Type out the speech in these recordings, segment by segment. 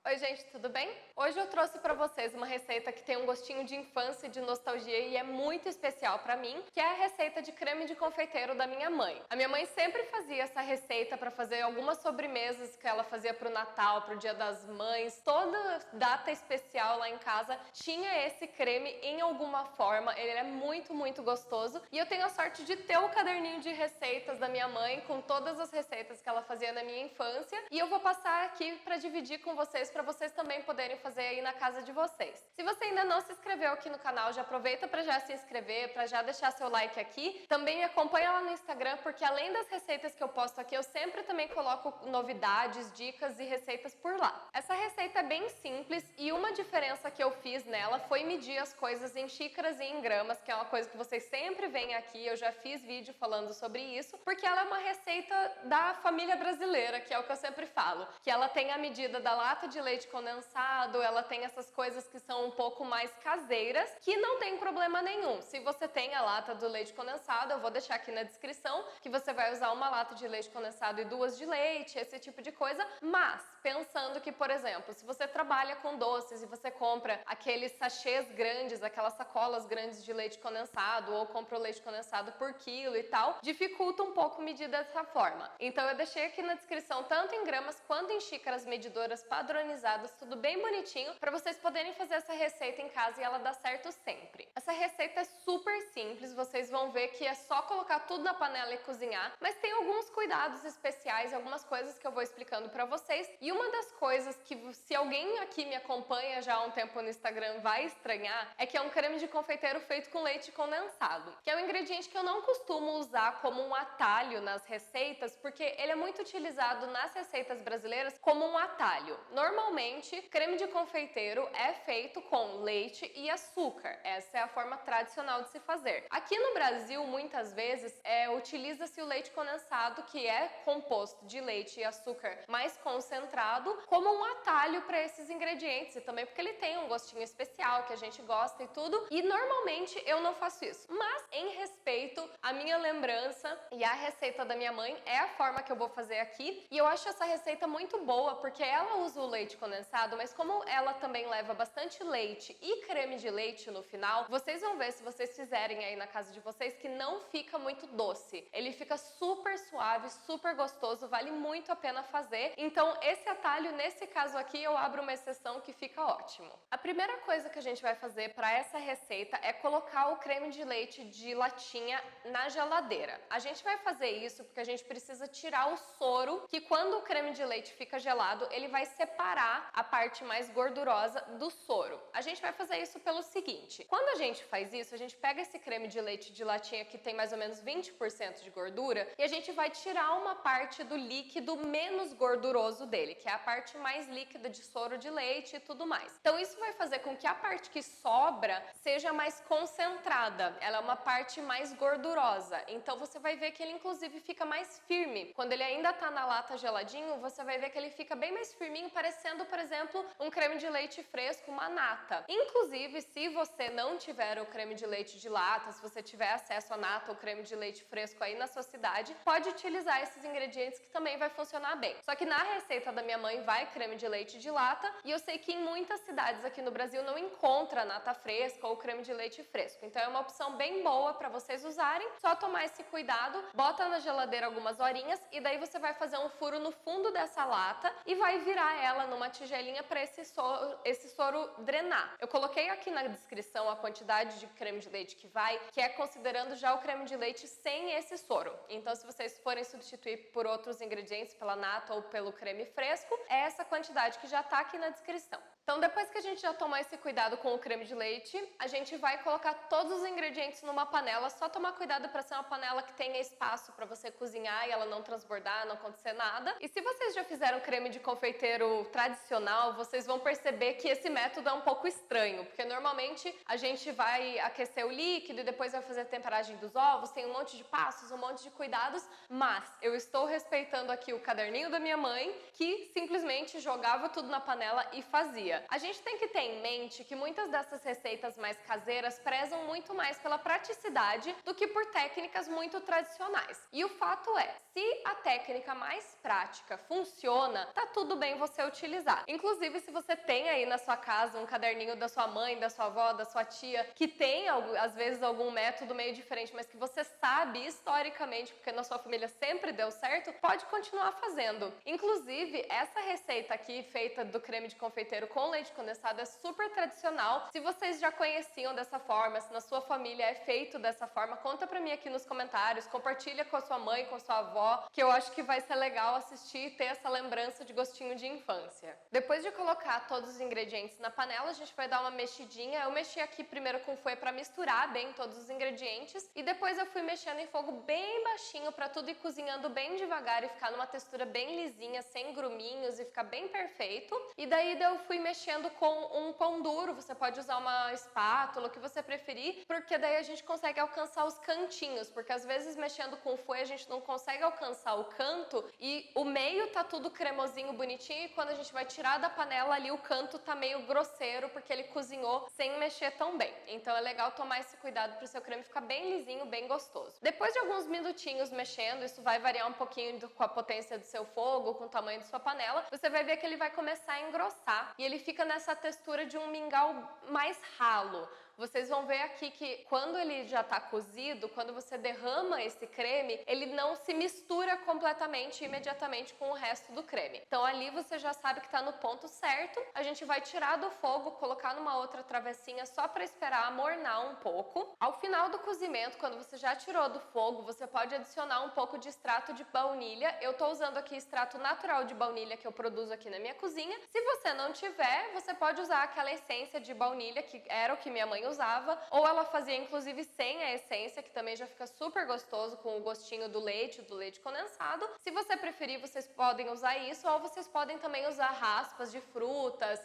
Oi gente, tudo bem? Hoje eu trouxe para vocês uma receita que tem um gostinho de infância e de nostalgia e é muito especial para mim, que é a receita de creme de confeiteiro da minha mãe. A minha mãe sempre fazia essa receita para fazer algumas sobremesas que ela fazia pro Natal, pro Dia das Mães. Toda data especial lá em casa tinha esse creme em alguma forma. Ele é muito gostoso e eu tenho a sorte de ter o caderninho de receitas da minha mãe com todas as receitas que ela fazia na minha infância e eu vou passar aqui para dividir com vocês para vocês também poderem fazer aí na casa de vocês. Se você ainda não se inscreveu aqui no canal, já aproveita para já se inscrever, para já deixar seu like aqui. Também me acompanha lá no Instagram, porque além das receitas que eu posto aqui, eu sempre também coloco novidades, dicas e receitas por lá. Essa receita é bem simples e uma diferença que eu fiz nela foi medir as coisas em xícaras e em gramas, que é uma coisa que vocês sempre veem aqui, eu já fiz vídeo falando sobre isso, porque ela é uma receita da família brasileira, que é o que eu sempre falo, que ela tem a medida da lata de leite condensado, ela tem essas coisas que são um pouco mais caseiras, que não tem problema nenhum. Se você tem a lata do leite condensado, eu vou deixar aqui na descrição que você vai usar uma lata de leite condensado e 2 de leite, esse tipo de coisa, mas pensando que, por exemplo, se você trabalha com doces e você compra aqueles sachês grandes, aquelas sacolas grandes de leite condensado, ou compra o leite condensado por quilo e tal, dificulta um pouco medir dessa forma. Então eu deixei aqui na descrição, tanto em gramas quanto em xícaras medidoras padronizadas, tudo bem bonitinho, para vocês poderem fazer essa receita em casa e ela dá certo sempre. Essa receita é super simples, vocês vão ver que é só colocar tudo na panela e cozinhar, mas tem alguns cuidados especiais, algumas coisas que eu vou explicando para vocês. E uma das coisas que, se alguém aqui me acompanha já há um tempo no Instagram vai estranhar, é que é um creme de confeiteiro feito com leite condensado, que é um ingrediente que eu não costumo usar como um atalho nas receitas, porque ele é muito utilizado nas receitas brasileiras como um atalho. Normalmente, creme de confeiteiro é feito com leite e açúcar. Essa é a forma tradicional de se fazer. Aqui no Brasil, muitas vezes, utiliza-se o leite condensado, que é composto de leite e açúcar mais concentrado, como um atalho para esses ingredientes e também porque ele tem um gostinho especial que a gente gosta e tudo. E normalmente eu não faço isso, mas em respeito à minha lembrança e à receita da minha mãe, é a forma que eu vou fazer aqui. E eu acho essa receita muito boa porque ela usa o leite condensado, mas como ela também leva bastante leite e creme de leite no final, vocês vão ver se vocês fizerem aí na casa de vocês que não fica muito doce. Ele fica super suave, super gostoso, vale muito a pena fazer. Então esse atalho, nesse caso aqui, eu abro uma exceção que fica ótimo. A primeira coisa que a gente vai fazer para essa receita é colocar o creme de leite de latinha na geladeira. A gente vai fazer isso porque a gente precisa tirar o soro, que quando o creme de leite fica gelado, ele vai separar a parte mais gordurosa do soro. A gente vai fazer isso pelo seguinte: quando a gente faz isso, a gente pega esse creme de leite de latinha que tem mais ou menos 20% de gordura e a gente vai tirar uma parte do líquido menos gorduroso dele, que é a parte mais líquida de soro de leite e tudo mais. Então isso vai fazer com que a parte que sobra seja mais concentrada, ela é uma parte mais gordurosa. Então você vai ver que ele inclusive fica mais firme. Quando ele ainda tá na lata geladinho, você vai ver que ele fica bem mais firminho, parecendo, por exemplo, um creme de leite fresco, uma nata. Inclusive, se você não tiver o creme de leite de lata, se você tiver acesso a nata ou creme de leite fresco aí na sua cidade, pode utilizar esses ingredientes que também vai funcionar bem. Só que na receita da minha mãe vai creme de leite de lata e eu sei que em muitas cidades aqui no Brasil não encontra nata fresca ou creme de leite fresco. Então é uma opção bem boa para vocês usarem. Só tomar esse cuidado, bota na geladeira algumas horinhas e daí você vai fazer um furo no fundo dessa lata e vai virar ela numa tigelinha para esse soro drenar. Eu coloquei aqui na descrição a quantidade de creme de leite que vai, que é considerando já o creme de leite sem esse soro. Então se vocês forem substituir por outros ingredientes, pela nata ou pelo creme fresco, é essa quantidade que já tá aqui na descrição. Então depois que a gente já tomou esse cuidado com o creme de leite, a gente vai colocar todos os ingredientes numa panela, só tomar cuidado para ser uma panela que tenha espaço para você cozinhar e ela não transbordar, não acontecer nada. E se vocês já fizeram creme de confeiteiro tradicional, vocês vão perceber que esse método é um pouco estranho, porque normalmente a gente vai aquecer o líquido e depois vai fazer a temperagem dos ovos, tem um monte de passos, um monte de cuidados, mas eu estou respeitando aqui o caderninho da minha mãe, que simplesmente jogava tudo na panela e fazia. A gente tem que ter em mente que muitas dessas receitas mais caseiras prezam muito mais pela praticidade do que por técnicas muito tradicionais. E o fato é, se a técnica mais prática funciona, tá tudo bem você utilizar. utilizar. Inclusive, se você tem aí na sua casa um caderninho da sua mãe, da sua avó, da sua tia, que tem às vezes algum método meio diferente, mas que você sabe historicamente, porque na sua família sempre deu certo, pode continuar fazendo. Inclusive, essa receita aqui, feita do creme de confeiteiro com leite condensado, é super tradicional. Se vocês já conheciam dessa forma, se na sua família é feito dessa forma, conta pra mim aqui nos comentários, compartilha com a sua mãe, com a sua avó, que eu acho que vai ser legal assistir e ter essa lembrança de gostinho de infância. Depois de colocar todos os ingredientes na panela, a gente vai dar uma mexidinha. Eu mexi aqui primeiro com fouet para misturar bem todos os ingredientes e depois eu fui mexendo em fogo bem baixinho para tudo ir cozinhando bem devagar e ficar numa textura bem lisinha, sem gruminhos e ficar bem perfeito. E daí eu fui mexendo com um pão duro, você pode usar uma espátula, o que você preferir, porque daí a gente consegue alcançar os cantinhos, porque às vezes mexendo com fouet a gente não consegue alcançar o canto e o meio tá tudo cremosinho, bonitinho, e quando a gente vai tirar da panela ali o canto tá meio grosseiro porque ele cozinhou sem mexer tão bem. Então é legal tomar esse cuidado para o seu creme ficar bem lisinho, bem gostoso. Depois de alguns minutinhos mexendo, isso vai variar um pouquinho com a potência do seu fogo, com o tamanho da sua panela, você vai ver que ele vai começar a engrossar e ele fica nessa textura de um mingau mais ralo. Vocês vão ver aqui que quando ele já está cozido, quando você derrama esse creme, ele não se mistura completamente imediatamente com o resto do creme. Então ali você já sabe que está no ponto certo. A gente vai tirar do fogo, colocar numa outra travessinha só para esperar amornar um pouco. Ao final do cozimento, quando você já tirou do fogo, você pode adicionar um pouco de extrato de baunilha. Eu estou usando aqui extrato natural de baunilha que eu produzo aqui na minha cozinha. Se você não tiver, você pode usar aquela essência de baunilha que era o que minha mãe usava, ou ela fazia inclusive sem a essência, que também já fica super gostoso com o gostinho do leite condensado. Se você preferir, vocês podem usar isso, ou vocês podem também usar raspas de frutas,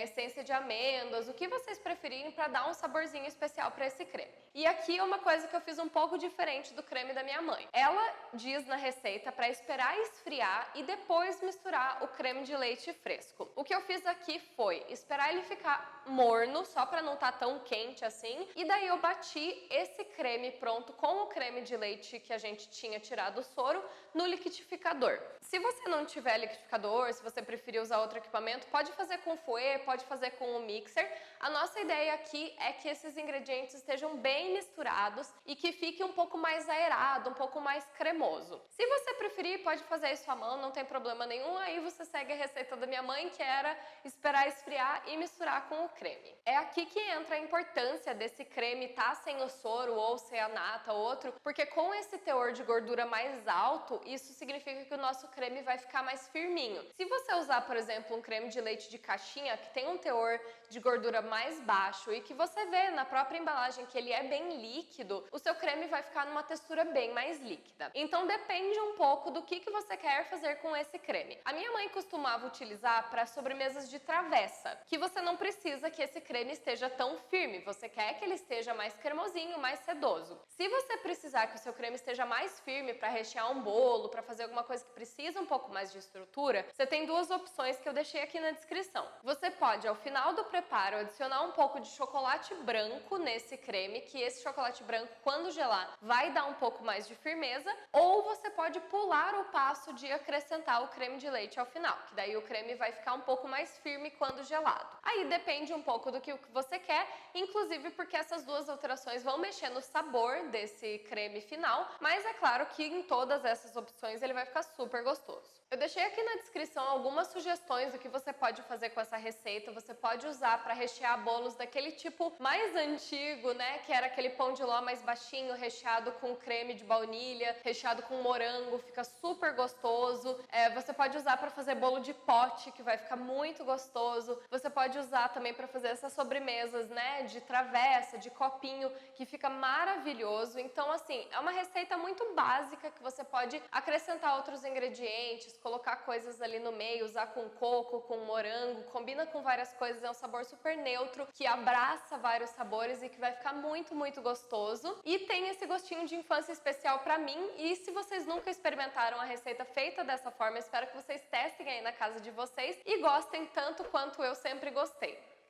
essência de amêndoas, o que vocês preferirem para dar um saborzinho especial para esse creme. E aqui é uma coisa que eu fiz um pouco diferente do creme da minha mãe. Ela diz na receita para esperar esfriar e depois misturar o creme de leite fresco. O que eu fiz aqui foi esperar ele ficar morno, só para não estar tão quente assim, e daí eu bati esse creme pronto com o creme de leite que a gente tinha tirado o soro no liquidificador. Se você não tiver liquidificador, se você preferir usar outro equipamento, pode fazer com fouet, pode fazer com o mixer. A nossa ideia aqui é que esses ingredientes estejam bem misturados e que fique um pouco mais aerado, um pouco mais cremoso. Se você preferir, pode fazer isso à mão, não tem problema nenhum, aí você segue a receita da minha mãe, que era esperar esfriar e misturar com o creme. É aqui que entra a importância desse creme tá sem o soro ou sem a nata ou outro, porque com esse teor de gordura mais alto, isso significa que o nosso creme vai ficar mais firminho. Se você usar, por exemplo, um creme de leite de caixinha, que tem um teor de gordura mais baixo e que você vê na própria embalagem que ele é bem líquido, o seu creme vai ficar numa textura bem mais líquida. Então depende um pouco do que você quer fazer com esse creme. A minha mãe costumava utilizar para sobremesas de travessa, que você não precisa que esse creme esteja tão firme, você quer que ele esteja mais cremosinho, mais sedoso. Se você precisar que o seu creme esteja mais firme para rechear um bolo, para fazer alguma coisa que precisa um pouco mais de estrutura, você tem duas opções que eu deixei aqui na descrição. Você pode, ao final do preparo, adicionar um pouco de chocolate branco nesse creme, que esse chocolate branco, quando gelar, vai dar um pouco mais de firmeza, ou você pode pular o passo de acrescentar o creme de leite ao final, que daí o creme vai ficar um pouco mais firme quando gelado. Aí depende um pouco do que você quer, inclusive porque essas duas alterações vão mexer no sabor desse creme final, mas é claro que em todas essas opções ele vai ficar super gostoso. Eu deixei aqui na descrição algumas sugestões do que você pode fazer com essa receita. Você pode usar para rechear bolos daquele tipo mais antigo, né? Que era aquele pão de ló mais baixinho, recheado com creme de baunilha, recheado com morango, fica super gostoso. Você pode usar para fazer bolo de pote, que vai ficar muito gostoso. Você pode usar também para fazer essas sobremesas, né? De travessa, de copinho, que fica maravilhoso. Então, assim, é uma receita muito básica que você pode acrescentar outros ingredientes, colocar coisas ali no meio, usar com coco, com morango, combina com várias coisas, é um sabor super neutro, que abraça vários sabores e que vai ficar muito, muito gostoso. E tem esse gostinho de infância especial pra mim, e se vocês nunca experimentaram a receita feita dessa forma, eu espero que vocês testem aí na casa de vocês e gostem tanto quanto eu sempre gostei.